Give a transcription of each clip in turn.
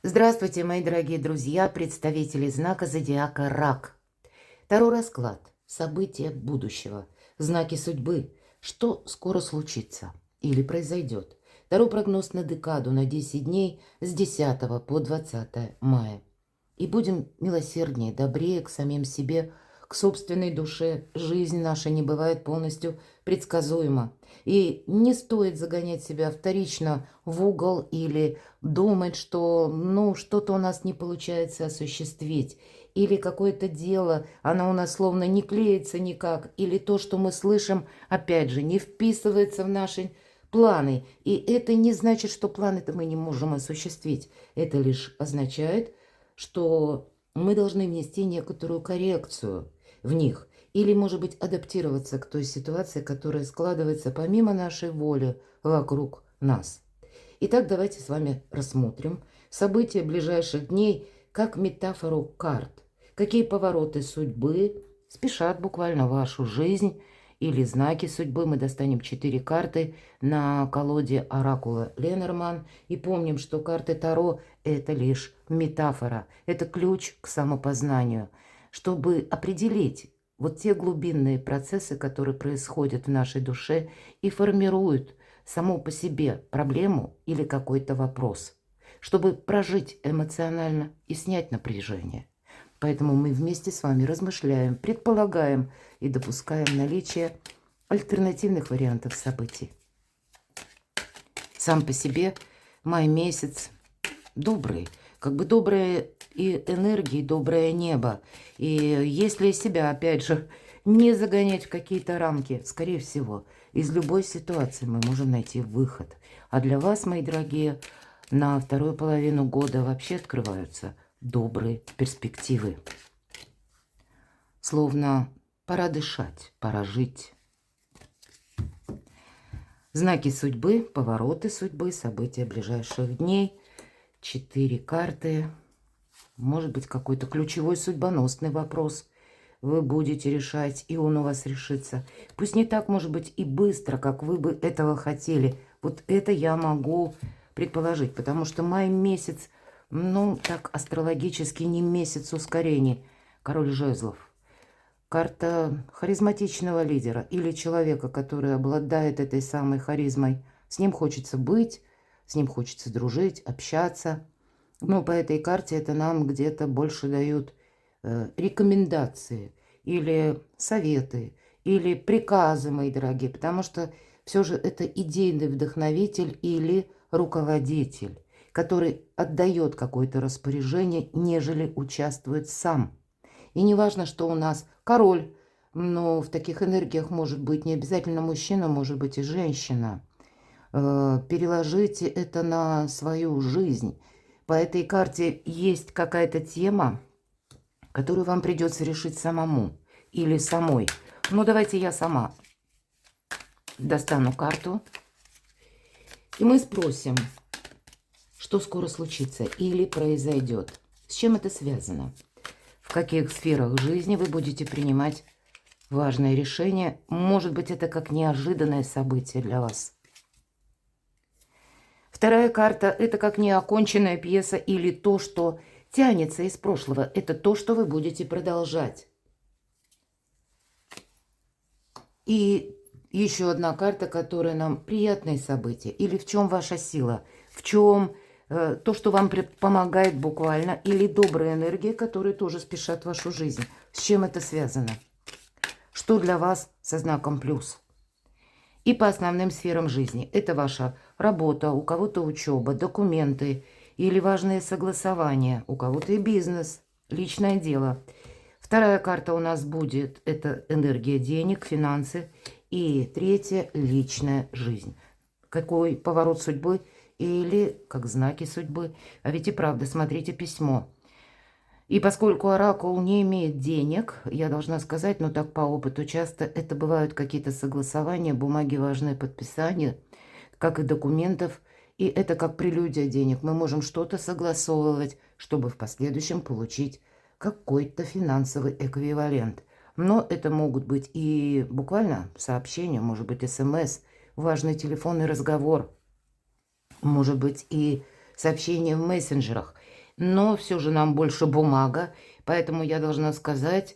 Здравствуйте, мои дорогие друзья, представители знака зодиака Рак. Таро расклад. События будущего. Знаки судьбы. Что скоро случится или произойдет. Таро прогноз на декаду на 10 дней с 10 по 20 мая. И будем милосерднее, добрее к самим себе, к собственной душе. Жизнь наша не бывает полностью предсказуема. И не стоит загонять себя вторично в угол или думать, что что-то у нас не получается осуществить. Или какое-то дело, оно у нас словно не клеится никак. Или то, что мы слышим, опять же, не вписывается в наши планы. И это не значит, что планы-то мы не можем осуществить. Это лишь означает, что мы должны внести некоторую коррекцию в них или, может быть, адаптироваться к той ситуации, которая складывается помимо нашей воли вокруг нас. Итак, давайте с вами рассмотрим события ближайших дней как метафору карт. Какие повороты судьбы спешат буквально в вашу жизнь или знаки судьбы. Мы достанем 4 карты на колоде оракула Ленорман. И помним, что карты Таро – это лишь метафора. Это ключ к самопознанию, чтобы определить вот те глубинные процессы, которые происходят в нашей душе и формируют само по себе проблему или какой-то вопрос, чтобы прожить эмоционально и снять напряжение. Поэтому мы вместе с вами размышляем, предполагаем и допускаем наличие альтернативных вариантов событий. Сам по себе май месяц добрый, как бы добрая и энергия, и доброе небо. И если себя, опять же, не загонять в какие-то рамки, скорее всего, из любой ситуации мы можем найти выход. А для вас, мои дорогие, на вторую половину года вообще открываются добрые перспективы. Словно пора дышать, пора жить. Знаки судьбы, повороты судьбы, события ближайших дней. 4 карты. Может быть, какой-то ключевой судьбоносный вопрос вы будете решать, и он у вас решится. Пусть не так, может быть, и быстро, как вы бы этого хотели. Вот это я могу предположить, потому что май месяц, так астрологически не месяц ускорений. Король жезлов. Карта харизматичного лидера или человека, который обладает этой самой харизмой. С ним хочется быть, с ним хочется дружить, общаться. Но по этой карте это нам где-то больше дают рекомендации или советы, или приказы, мои дорогие, потому что все же это идейный вдохновитель или руководитель, который отдает какое-то распоряжение, нежели участвует сам. И не важно, что у нас король, но в таких энергиях может быть не обязательно мужчина, может быть и женщина. Переложите это на свою жизнь. По этой карте есть какая-то тема, которую вам придется решить самому или самой. Давайте я сама достану карту. И мы спросим, что скоро случится или произойдет. С чем это связано? В каких сферах жизни вы будете принимать важное решение? Может быть, это как неожиданное событие для вас. Вторая карта – это как неоконченная пьеса или то, что тянется из прошлого. Это то, что вы будете продолжать. И еще одна карта, которая нам приятные события. Или в чем ваша сила, в чем то, что вам помогает буквально, или добрая энергия, которые тоже спешат в вашу жизнь. С чем это связано? Что для вас со знаком плюс? И по основным сферам жизни. Это ваша работа, у кого-то учеба, документы или важные согласования, у кого-то и бизнес, личное дело. Вторая карта у нас будет, это энергия денег, финансы. И третья – личная жизнь. Какой поворот судьбы или как знаки судьбы. А ведь и правда, смотрите письмо. И поскольку оракул не имеет денег, я должна сказать, так по опыту, часто это бывают какие-то согласования, бумаги важные, подписания, как и документов. И это как прелюдия денег. Мы можем что-то согласовывать, чтобы в последующем получить какой-то финансовый эквивалент. Но это могут быть и буквально сообщения, может быть СМС, важный телефонный разговор, может быть и сообщения в мессенджерах. но все же нам больше бумага, поэтому я должна сказать,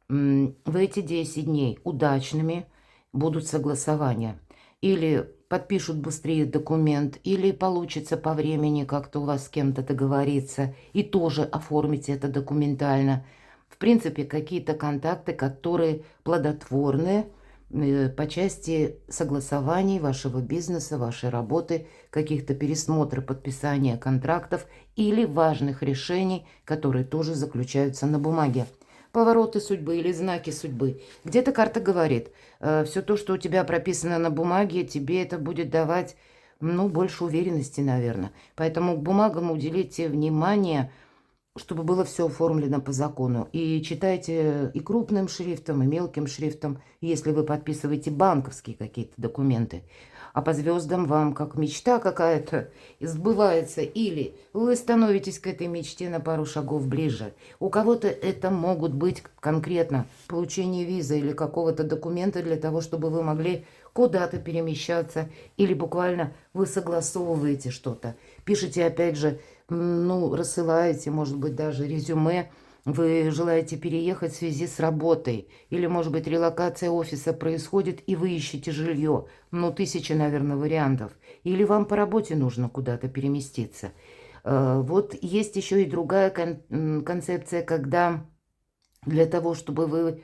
в эти 10 дней удачными будут согласования. Или подпишут быстрее документ, или получится по времени как-то у вас с кем-то договориться, и тоже оформите это документально. В принципе, какие-то контакты, которые плодотворны по части согласований вашего бизнеса, вашей работы, каких-то пересмотров, подписания контрактов или важных решений, которые тоже заключаются на бумаге. Повороты судьбы или знаки судьбы. Где-то карта говорит, все то, что у тебя прописано на бумаге, тебе это будет давать, ну, больше уверенности, наверное. Поэтому к бумагам уделите внимание, чтобы было все оформлено по закону. И читайте и крупным шрифтом, и мелким шрифтом, если вы подписываете банковские какие-то документы. А по звездам вам как мечта какая-то сбывается. Или вы становитесь к этой мечте на пару шагов ближе. У кого-то это могут быть конкретно получение визы или какого-то документа для того, чтобы вы могли куда-то перемещаться. Или буквально вы согласовываете что-то. Пишите опять же, ну, рассылаете, может быть, даже резюме, вы желаете переехать в связи с работой, или, может быть, релокация офиса происходит, и вы ищете жилье. Ну, 1000, наверное, вариантов. Или вам по работе нужно куда-то переместиться. Вот есть еще и другая концепция, когда для того, чтобы вы,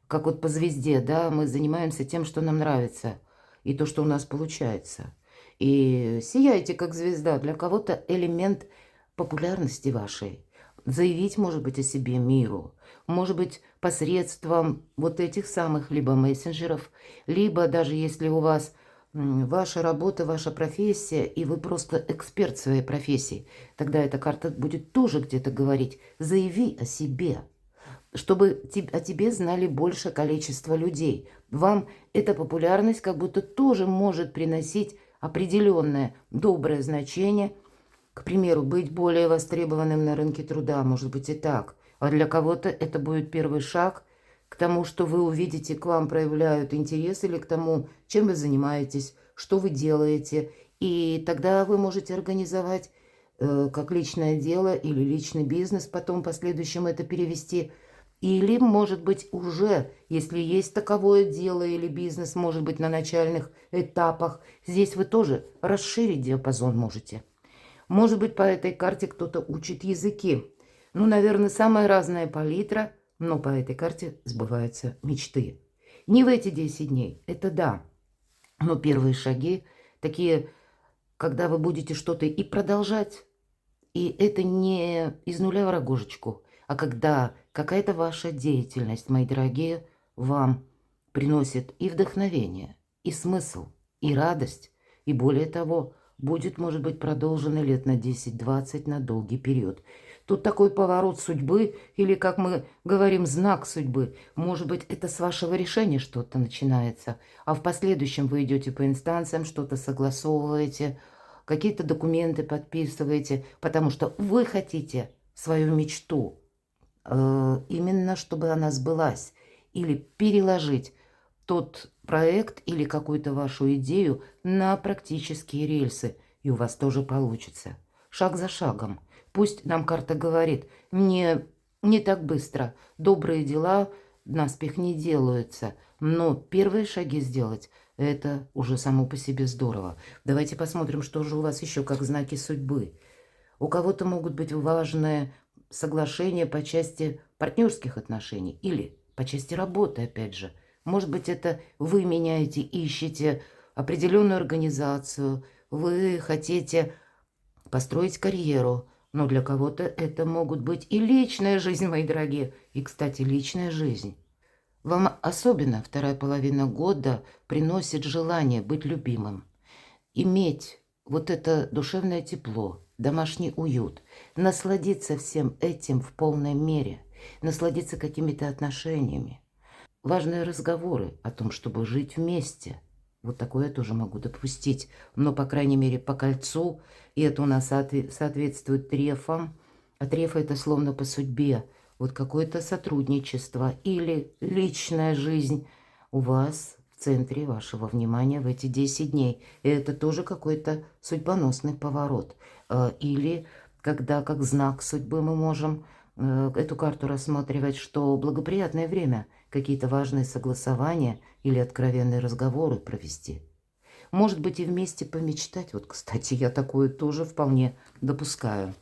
как вот по звезде, да, мы занимаемся тем, что нам нравится, и то, что у нас получается. И сияете, как звезда. Для кого-то элемент популярности вашей. Заявить, может быть, о себе миру. Может быть, посредством вот этих самых либо мессенджеров, либо даже если у вас ваша работа, ваша профессия, и вы просто эксперт своей профессии, тогда эта карта будет тоже где-то говорить. Заяви о себе, чтобы о тебе знали большее количество людей. Вам эта популярность как будто тоже может приносить определенное доброе значение. К примеру, быть более востребованным на рынке труда, может быть и так. А для кого-то это будет первый шаг к тому, что вы увидите, к вам проявляют интерес, или к тому, чем вы занимаетесь, что вы делаете. И тогда вы можете организовать как личное дело или личный бизнес, потом в последующем это перевести. Или, может быть, уже, если есть таковое дело или бизнес, может быть, на начальных этапах, здесь вы тоже расширить диапазон можете. Может быть, по этой карте кто-то учит языки. Ну, наверное, самая разная палитра, но по этой карте сбываются мечты. Не в эти 10 дней, это да. Но первые шаги такие, когда вы будете что-то и продолжать, и это не из нуля в рогожечку, а когда какая-то ваша деятельность, мои дорогие, вам приносит и вдохновение, и смысл, и радость, и более того, будет, может быть, продолжено лет на 10-20 на долгий период. Тут такой поворот судьбы, или, как мы говорим, знак судьбы. Может быть, это с вашего решения что-то начинается, а в последующем вы идете по инстанциям, что-то согласовываете, какие-то документы подписываете, потому что вы хотите свою мечту, именно чтобы она сбылась, или переложить тот проект или какую-то вашу идею на практические рельсы, и у вас тоже получится. Шаг за шагом. Пусть нам карта говорит, не так быстро, добрые дела наспех не делаются, но первые шаги сделать – это уже само по себе здорово. Давайте посмотрим, что же у вас еще как знаки судьбы. У кого-то могут быть важные соглашения по части партнерских отношений или по части работы, опять же. Может быть, это вы меняете, ищете определенную организацию, вы хотите построить карьеру, но для кого-то это могут быть и личная жизнь, мои дорогие. И, кстати, личная жизнь. Вам особенно вторая половина года приносит желание быть любимым, иметь вот это душевное тепло, домашний уют, насладиться всем этим в полной мере, насладиться какими-то отношениями. Важные разговоры о том, чтобы жить вместе. Вот такое я тоже могу допустить. Но, по крайней мере, по кольцу, и это у нас соответствует трефам. А трефа – это словно по судьбе. Вот какое-то сотрудничество или личная жизнь у вас в центре вашего внимания в эти 10 дней. И это тоже какой-то судьбоносный поворот. Или когда как знак судьбы мы можем эту карту рассматривать, что благоприятное время какие-то важные согласования или откровенные разговоры провести. Может быть, и вместе помечтать. Вот, кстати, я такое тоже вполне допускаю.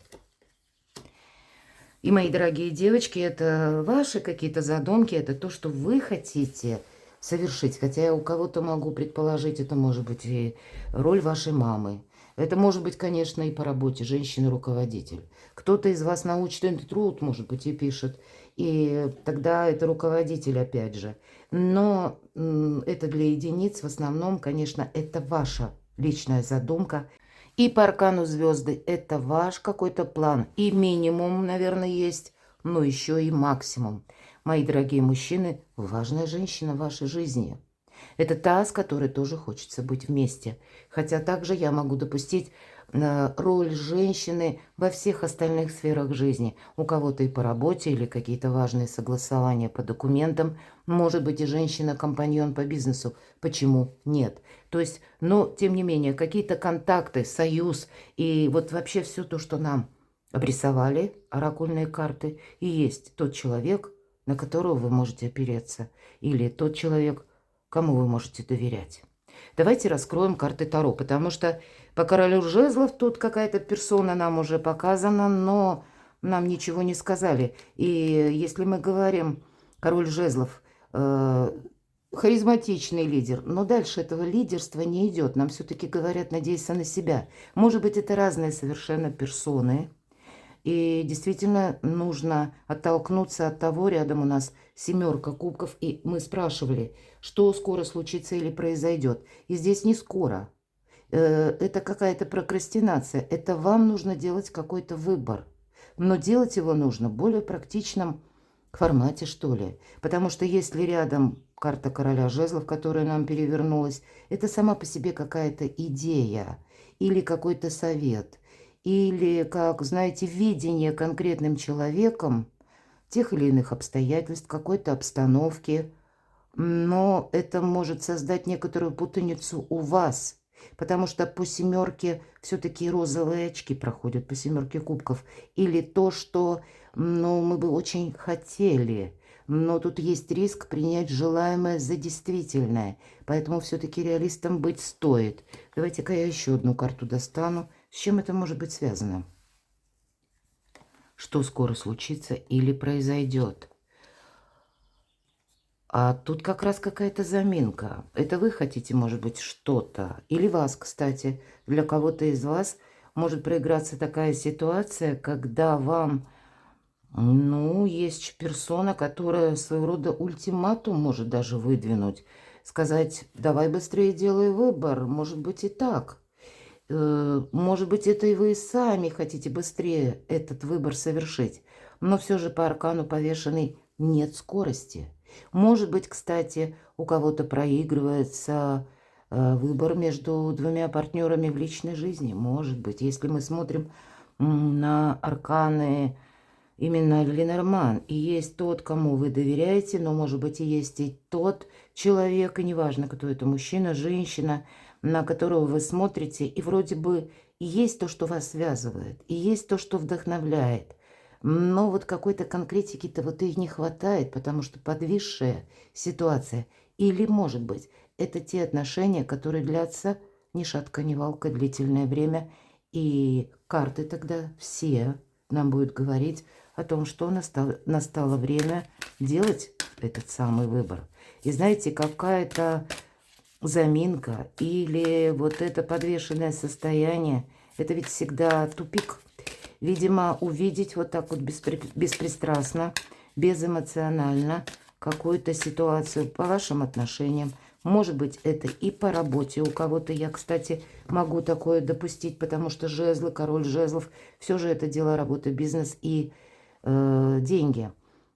И, мои дорогие девочки, это ваши какие-то задумки, это то, что вы хотите совершить. Хотя я у кого-то могу предположить, это может быть и роль вашей мамы. Это может быть, конечно, и по работе женщина-руководитель. Кто-то из вас научный труд, может быть, и пишет. И тогда это руководитель, опять же. Но это для единиц в основном, конечно, это ваша личная задумка. И по аркану звезды это ваш какой-то план. И минимум, наверное, есть, но еще и максимум. Мои дорогие мужчины, вы важная женщина в вашей жизни. Это та, с которой тоже хочется быть вместе. Хотя также я могу допустить роль женщины во всех остальных сферах жизни. У кого-то и по работе, или какие-то важные согласования по документам. Может быть, и женщина-компаньон по бизнесу. Почему нет? То есть, но, тем не менее, какие-то контакты, союз и вот вообще все то, что нам обрисовали, оракульные карты, и есть тот человек, на которого вы можете опереться. Или тот человек, кому вы можете доверять. Давайте раскроем карты Таро, потому что по королю жезлов тут какая-то персона нам уже показана, но нам ничего не сказали. И если мы говорим, король жезлов, харизматичный лидер, но дальше этого лидерства не идет. Нам все-таки говорят, надейся на себя. Может быть, это разные совершенно персоны. И действительно нужно оттолкнуться от того, рядом у нас 7 кубков, и мы спрашивали, что скоро случится или произойдет. И здесь не скоро. Это какая-то прокрастинация. Это вам нужно делать какой-то выбор. Но делать его нужно в более практичном формате, что ли. Потому что если рядом карта короля жезлов, которая нам перевернулась, это сама по себе какая-то идея или какой-то совет – или, как, знаете, видение конкретным человеком тех или иных обстоятельств, какой-то обстановки. Но это может создать некоторую путаницу у вас, потому что по 7 все-таки розовые очки проходят, по 7 кубков. Или то, что мы бы очень хотели, но тут есть риск принять желаемое за действительное. Поэтому все-таки реалистом быть стоит. Давайте-ка я еще одну карту достану. С чем это может быть связано? Что скоро случится или произойдет? А тут как раз какая-то заминка. Это вы хотите, может быть, что-то. Или вас, кстати. Для кого-то из вас может проиграться такая ситуация, когда вам, есть персона, которая своего рода ультиматум может даже выдвинуть. Сказать, давай быстрее делай выбор. Может быть и так. Может быть, это и вы сами хотите быстрее этот выбор совершить. Но все же по аркану повешенный нет скорости. Может быть, кстати, у кого-то проигрывается выбор между 2 партнерами в личной жизни. Может быть, если мы смотрим на арканы именно Ленорман, и есть тот, кому вы доверяете, но, может быть, и есть и тот человек, и неважно, кто это, мужчина, женщина, на которого вы смотрите, и вроде бы и есть то, что вас связывает, и есть то, что вдохновляет. Но вот какой-то конкретики-то вот и не хватает, потому что подвисшая ситуация. Или, может быть, это те отношения, которые длятся ни шатка, ни валка длительное время, и карты тогда все нам будут говорить о том, что настало время делать этот самый выбор. И знаете, какая-то заминка или вот это подвешенное состояние, это ведь всегда тупик. Видимо, увидеть вот так вот беспристрастно, безэмоционально какую-то ситуацию по вашим отношениям. Может быть, это и по работе у кого-то. Я, кстати, могу такое допустить, потому что жезлы, король жезлов, все же это дело работы, бизнес и деньги.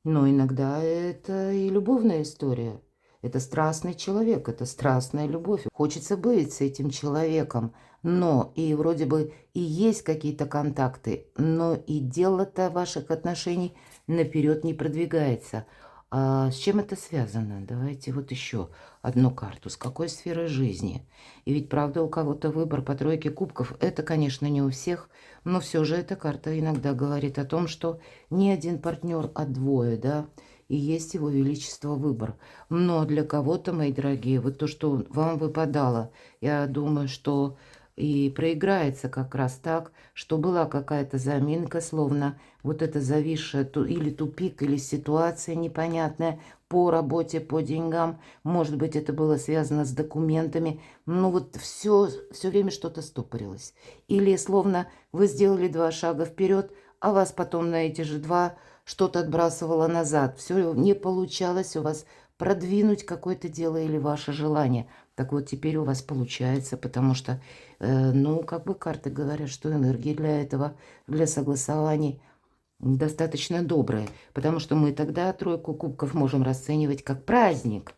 Но иногда это и любовная история. Это страстный человек, это страстная любовь. Хочется быть с этим человеком, но и вроде бы и есть какие-то контакты, но и дело-то ваших отношений наперед не продвигается. А с чем это связано? Давайте вот еще одну карту. С какой сферой жизни? И ведь, правда, у кого-то выбор по тройке кубков. Это, конечно, не у всех, но все же эта карта иногда говорит о том, что не один партнер, а двое, да, и есть его величество выбор. Но для кого-то, мои дорогие, вот то, что вам выпадало, я думаю, что и проиграется как раз так, что была какая-то заминка, словно вот это зависшее или тупик, или ситуация непонятная по работе, по деньгам. Может быть, это было связано с документами. Ну вот все время что-то стопорилось. Или словно вы сделали 2 шага вперед, а вас потом на эти же 2 что-то отбрасывало назад. Все не получалось у вас продвинуть какое-то дело или ваше желание. Так вот, теперь у вас получается, потому что, ну, как бы карты говорят, что энергия для этого, для согласований достаточно добрая. Потому что мы тогда тройку кубков можем расценивать как праздник.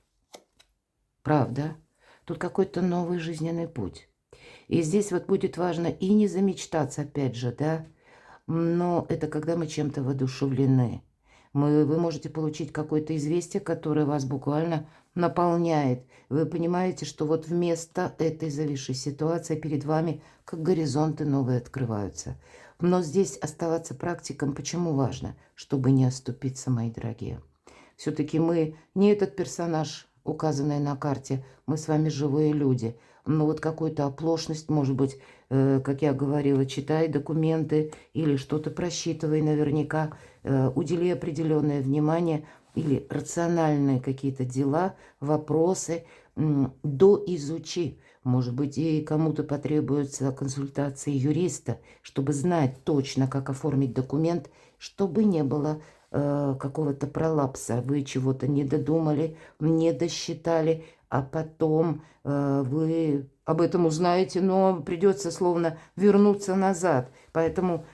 Правда? Тут какой-то новый жизненный путь. И здесь вот будет важно и не замечтаться, опять же, да, но это когда мы чем-то воодушевлены. Вы можете получить какое-то известие, которое вас буквально наполняет. Вы понимаете, что вот вместо этой зависшей ситуации перед вами как горизонты новые открываются. Но здесь оставаться практиком почему важно? Чтобы не оступиться, мои дорогие. Все-таки мы не этот персонаж, указанный на карте, мы с вами живые люди. Но вот какую-то оплошность, может быть, как я говорила, читай документы или что-то просчитывай наверняка, удели определенное внимание или рациональные какие-то дела, вопросы, доизучи. Может быть, и кому-то потребуется консультация юриста, чтобы знать точно, как оформить документ, чтобы не было какого-то пролапса, вы чего-то не додумали, не досчитали, а потом вы об этом узнаете, но придется словно вернуться назад. Поэтому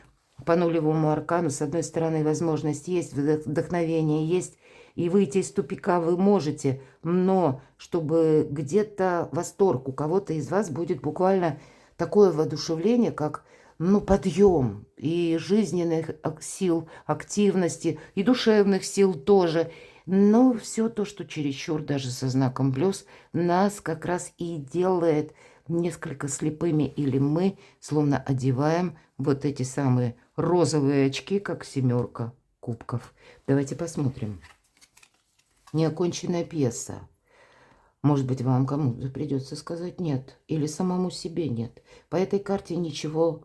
по нулевому аркану, с одной стороны, возможность есть, вдохновение есть, и выйти из тупика вы можете, но чтобы где-то восторг у кого-то из вас будет буквально такое воодушевление, как ну, подъем и жизненных сил, активности, и душевных сил тоже. Но все то, что чересчур, даже со знаком плюс, нас как раз и делает несколько слепыми, или мы словно одеваем вот эти самые розовые очки, как 7 кубков. Давайте посмотрим. Неоконченная пьеса. Может быть, вам кому-то придется сказать нет, или самому себе нет. По этой карте ничего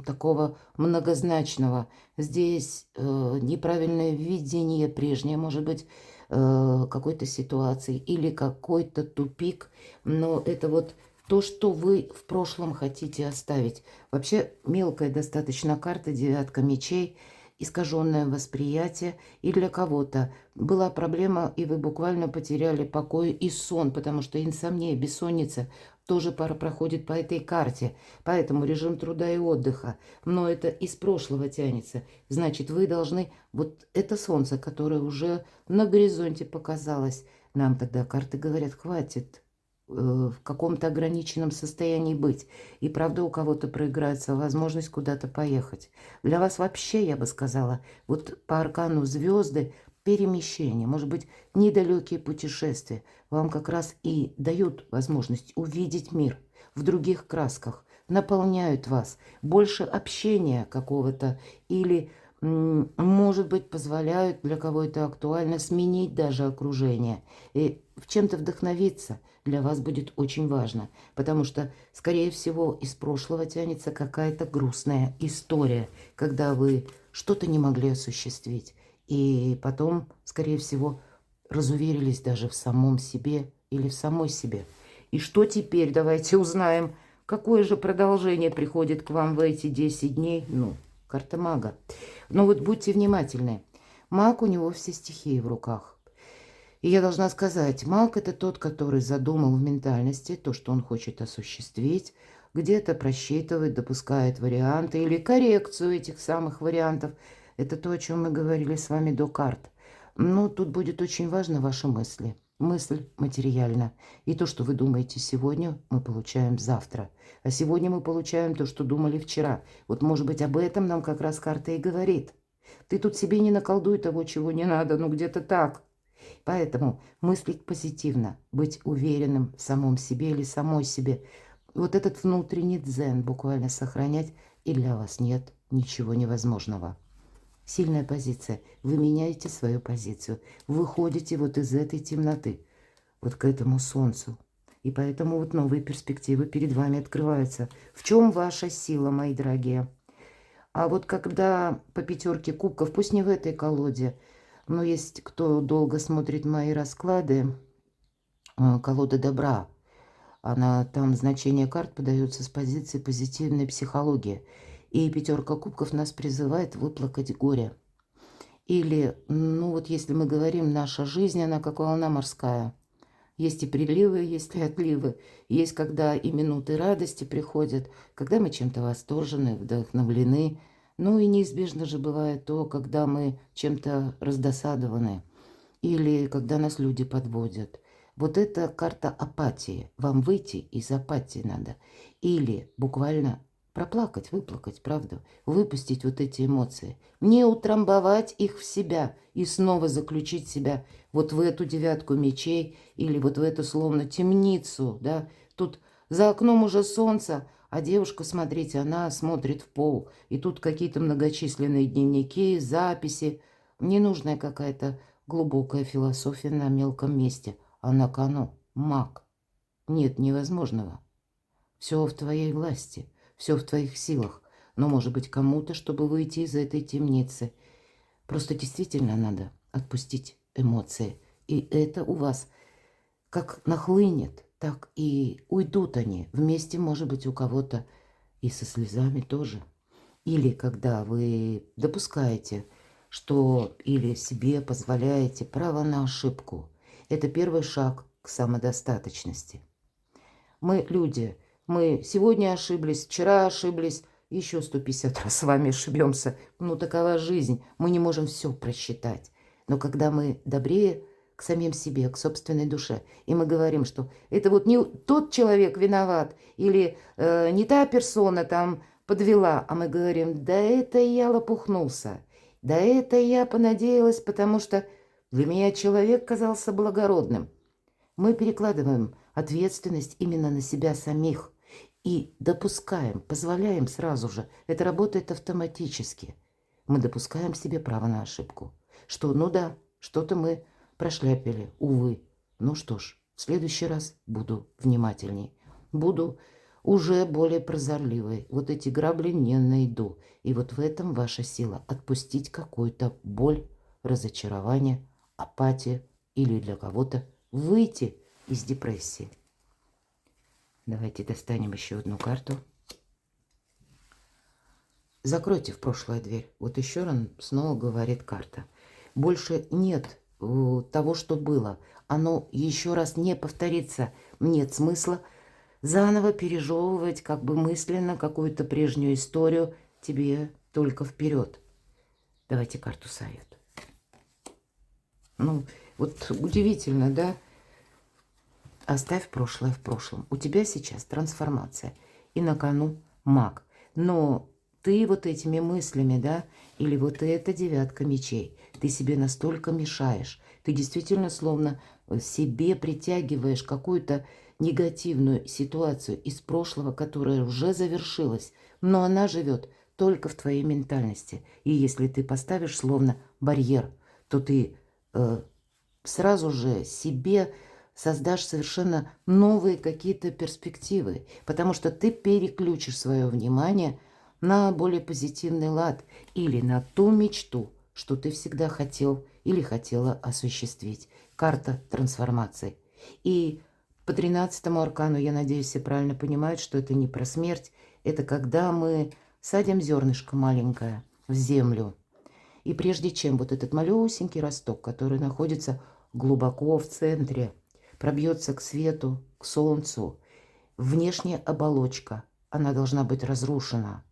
такого многозначного. Здесь неправильное видение прежнее, может быть, какой-то ситуации или какой-то тупик. Но это вот то, что вы в прошлом хотите оставить. Вообще мелкая достаточно карта, 9 мечей, искаженное восприятие. И для кого-то была проблема, и вы буквально потеряли покой и сон, потому что инсомния, бессонница тоже проходит по этой карте. Поэтому режим труда и отдыха. Но это из прошлого тянется. Значит, вы должны... Вот это солнце, которое уже на горизонте показалось. Нам тогда карты говорят, хватит в каком-то ограниченном состоянии быть. И правда, у кого-то проиграется возможность куда-то поехать. Для вас вообще, я бы сказала, вот по аркану звезды перемещение, может быть, недалекие путешествия вам как раз и дают возможность увидеть мир в других красках, наполняют вас, больше общения какого-то или, может быть, позволяют для кого-то актуально сменить даже окружение и в чем-то вдохновиться. Для вас будет очень важно, потому что, скорее всего, из прошлого тянется какая-то грустная история, когда вы что-то не могли осуществить. И потом, скорее всего, разуверились даже в самом себе или в самой себе. И что теперь? Давайте узнаем, какое же продолжение приходит к вам в эти 10 дней. Ну, карта мага. Но вот будьте внимательны. Маг, у него все стихии в руках. И я должна сказать, маг – это тот, который задумал в ментальности то, что он хочет осуществить, где-то просчитывает, допускает варианты или коррекцию этих самых вариантов. Это то, о чем мы говорили с вами до карт. Но тут будет очень важно ваши мысли. Мысль материальна. И то, что вы думаете сегодня, мы получаем завтра. А сегодня мы получаем то, что думали вчера. Вот, может быть, об этом нам как раз карта и говорит. Ты тут себе не наколдуй того, чего не надо, ну где-то так. Поэтому мыслить позитивно, быть уверенным в самом себе или самой себе, вот этот внутренний дзен буквально сохранять, и для вас нет ничего невозможного. Сильная позиция. Вы меняете свою позицию. Выходите вот из этой темноты, вот к этому солнцу. И поэтому вот новые перспективы перед вами открываются. В чем ваша сила, мои дорогие? А вот когда по пятерке кубков, пусть не в этой колоде, но есть кто долго смотрит мои расклады, колода добра. Там значение карт подается с позиции позитивной психологии. И пятерка кубков нас призывает выплакать горе. Или, ну вот если мы говорим, наша жизнь, она как волна морская. Есть и приливы, есть и отливы. Есть, когда и минуты радости приходят, когда мы чем-то восторжены, вдохновлены. Ну и неизбежно же бывает то, когда мы чем-то раздосадованы. Или когда нас люди подводят. Вот это карта апатии. Вам выйти из апатии надо. Или буквально проплакать, выплакать, правду. Выпустить вот эти эмоции. Не утрамбовать их в себя и снова заключить себя вот в эту девятку мечей или вот в эту словно темницу, да. Тут за окном уже солнце, а девушка, смотрите, она смотрит в пол. И тут какие-то многочисленные дневники, записи. Ненужная какая-то глубокая философия на мелком месте, а на кону маг. Нет невозможного. Все в твоей власти, все в твоих силах. Но, может быть, кому-то, чтобы выйти из этой темницы, просто действительно надо отпустить эмоции. И это у вас как нахлынет, так и уйдут они. Вместе, может быть, у кого-то и со слезами тоже. Или когда вы допускаете, что или себе позволяете право на ошибку. Это первый шаг к самодостаточности. Мы люди, мы сегодня ошиблись, вчера ошиблись, еще 150 раз с вами ошибемся. Ну, такова жизнь, мы не можем все просчитать. Но когда мы добрее к самим себе, к собственной душе, и мы говорим, что это вот не тот человек виноват, или не та персона там подвела, а мы говорим, да это я лопухнулся, да это я понадеялась, потому что для меня человек казался благородным. Мы перекладываем ответственность именно на себя самих и допускаем, позволяем сразу же. Это работает автоматически. Мы допускаем себе право на ошибку. Что, ну да, что-то мы прошляпили, увы. Ну что ж, в следующий раз буду внимательней. Буду уже более прозорливой. Вот эти грабли не найду. И вот в этом ваша сила. Отпустить какую-то боль, разочарование, апатию или для кого-то выйти из депрессии. Давайте достанем еще одну карту. Закройте в прошлое дверь. Вот еще раз снова говорит карта. Больше нет того, что было. Оно еще раз не повторится. Нет смысла заново пережевывать как бы мысленно какую-то прежнюю историю. Тебе только вперед. Давайте карту совет. Ну, вот удивительно, да? Оставь прошлое в прошлом. У тебя сейчас трансформация. И на кону маг. Но ты вот этими мыслями, да, или вот эта девятка мечей, ты себе настолько мешаешь. Ты действительно словно себе притягиваешь какую-то негативную ситуацию из прошлого, которая уже завершилась. Но она живет только в твоей ментальности. И если ты поставишь словно барьер, то ты сразу же себе создашь совершенно новые какие-то перспективы, потому что ты переключишь свое внимание на более позитивный лад или на ту мечту, что ты всегда хотел или хотела осуществить. Карта трансформации. И по 13-му аркану, я надеюсь, все правильно понимают, что это не про смерть, это когда мы садим зернышко маленькое в землю. И прежде чем вот этот малюсенький росток, который находится глубоко в центре, пробьется к свету, к солнцу, внешняя оболочка, она должна быть разрушена.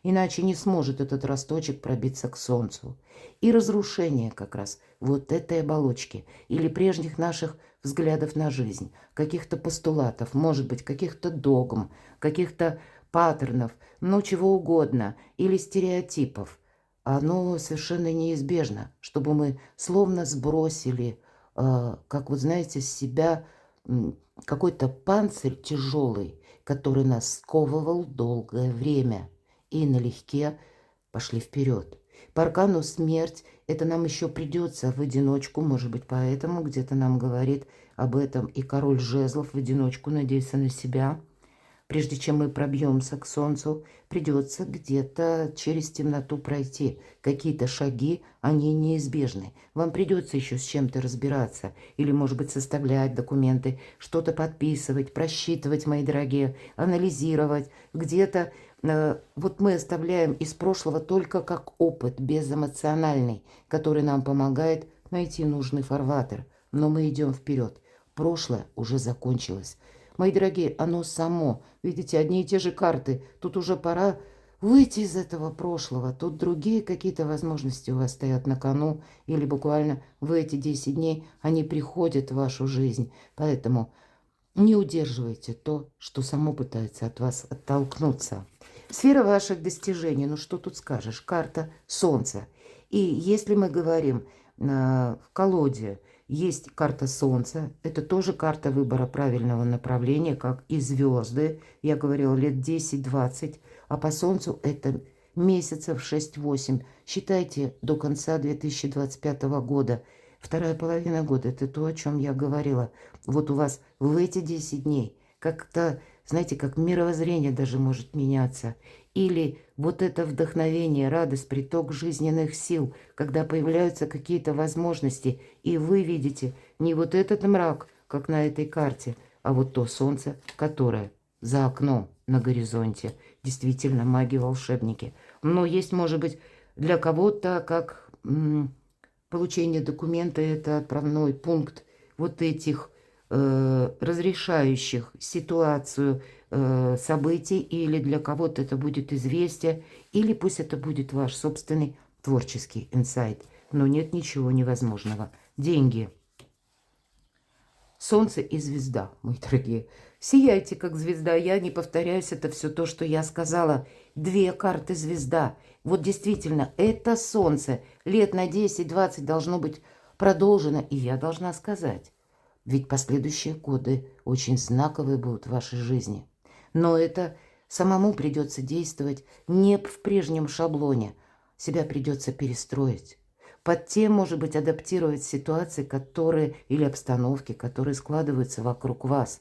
Иначе не сможет этот росточек пробиться к солнцу. И разрушение как раз вот этой оболочки или прежних наших взглядов на жизнь, каких-то постулатов, может быть, каких-то догм, каких-то паттернов, ну чего угодно, или стереотипов, оно совершенно неизбежно, чтобы мы словно сбросили как, вот знаете, с себя какой-то панцирь тяжелый, который нас сковывал долгое время. И налегке пошли вперед. По аркану смерть, это нам еще придется в одиночку, может быть, поэтому где-то нам говорит об этом и король жезлов в одиночку, надеется на себя. Прежде чем мы пробьемся к солнцу, придется где-то через темноту пройти. Какие-то шаги, они неизбежны. Вам придется еще с чем-то разбираться. Или, может быть, составлять документы, что-то подписывать, просчитывать, мои дорогие, анализировать. Где-то вот мы оставляем из прошлого только как опыт безэмоциональный, который нам помогает найти нужный фарватер. Но мы идем вперед. Прошлое уже закончилось. Мои дорогие, оно само. Видите, одни и те же карты. Тут уже пора выйти из этого прошлого. Тут другие какие-то возможности у вас стоят на кону. Или буквально в эти 10 дней они приходят в вашу жизнь. Поэтому не удерживайте то, что само пытается от вас оттолкнуться. Сфера ваших достижений. Ну что тут скажешь? Карта Солнца. И если мы говорим в колоде, есть карта Солнца. Это тоже карта выбора правильного направления, как и звезды. Я говорила, лет 10-20. А по Солнцу это месяцев 6-8. Считайте, до конца 2025 года. Вторая половина года – это то, о чем я говорила. Вот у вас в эти 10 дней как-то, знаете, как мировоззрение даже может меняться. Или вот это вдохновение, радость, приток жизненных сил, когда появляются какие-то возможности, и вы видите не вот этот мрак, как на этой карте, а вот то солнце, которое за окном на горизонте. Действительно, маги-волшебники. Но есть, может быть, для кого-то, как получение документа, это отправной пункт вот этих разрешающих ситуацию событий, или для кого-то это будет известие, или пусть это будет ваш собственный творческий инсайт. Но нет ничего невозможного. Деньги. Солнце и звезда, мои дорогие. Сияйте, как звезда. Я не повторяюсь, это все то, что я сказала. 2 карты звезда. Вот действительно, это солнце. Лет на 10-20 должно быть продолжено. И я должна сказать, ведь последующие годы очень знаковые будут в вашей жизни. Но это самому придется действовать не в прежнем шаблоне. Себя придется перестроить. Под тем, может быть, адаптировать ситуации, которые или обстановки, которые складываются вокруг вас.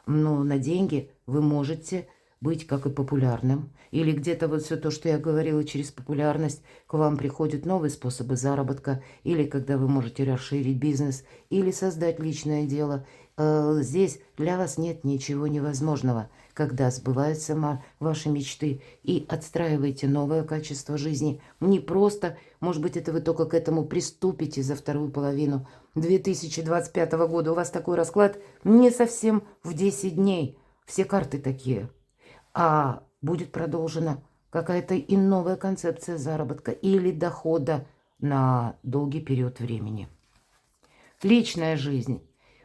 Но на деньги вы можете быть как и популярным. Или где-то вот все то, что я говорила, через популярность к вам приходят новые способы заработка. Или когда вы можете расширить бизнес, или создать личное дело. Здесь для вас нет ничего невозможного, когда сбываются ваши мечты и отстраиваете новое качество жизни. Не просто, может быть, это вы только к этому приступите за вторую половину 2025 года. У вас такой расклад не совсем в 10 дней. Все карты такие. А будет продолжена какая-то и новая концепция заработка или дохода на долгий период времени. Личная жизнь.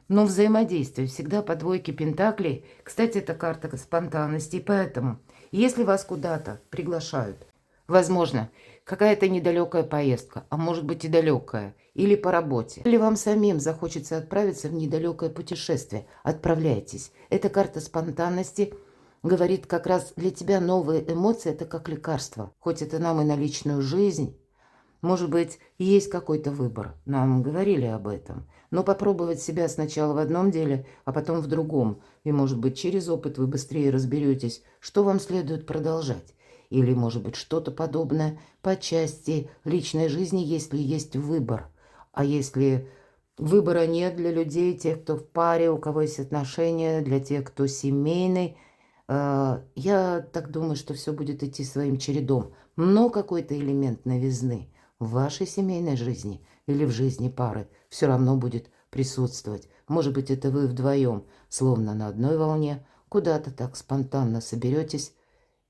Но взаимодействие всегда по 2 пентаклей. Кстати, это карта спонтанности. Поэтому, если вас куда-то приглашают, возможно, какая-то недалекая поездка, а может быть и далекая, или по работе, или вам самим захочется отправиться в недалекое путешествие, отправляйтесь. Эта карта спонтанности говорит как раз для тебя новые эмоции, это как лекарство. Хоть это нам и на личную жизнь, может быть, есть какой-то выбор. Нам говорили об этом. Но попробовать себя сначала в одном деле, а потом в другом. И, может быть, через опыт вы быстрее разберетесь, что вам следует продолжать. Или, может быть, что-то подобное по части личной жизни, если есть выбор. А если выбора нет для людей, тех, кто в паре, у кого есть отношения, для тех, кто семейный, я так думаю, что все будет идти своим чередом. Но какой-то элемент новизны в вашей семейной жизни или в жизни пары все равно будет присутствовать. Может быть, это вы вдвоем, словно на одной волне, куда-то так спонтанно соберетесь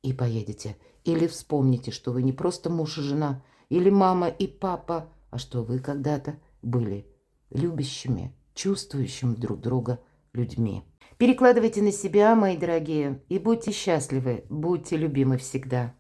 и поедете. Или вспомните, что вы не просто муж и жена, или мама и папа, а что вы когда-то были любящими, чувствующими друг друга людьми. Перекладывайте на себя, мои дорогие, и будьте счастливы, будьте любимы всегда.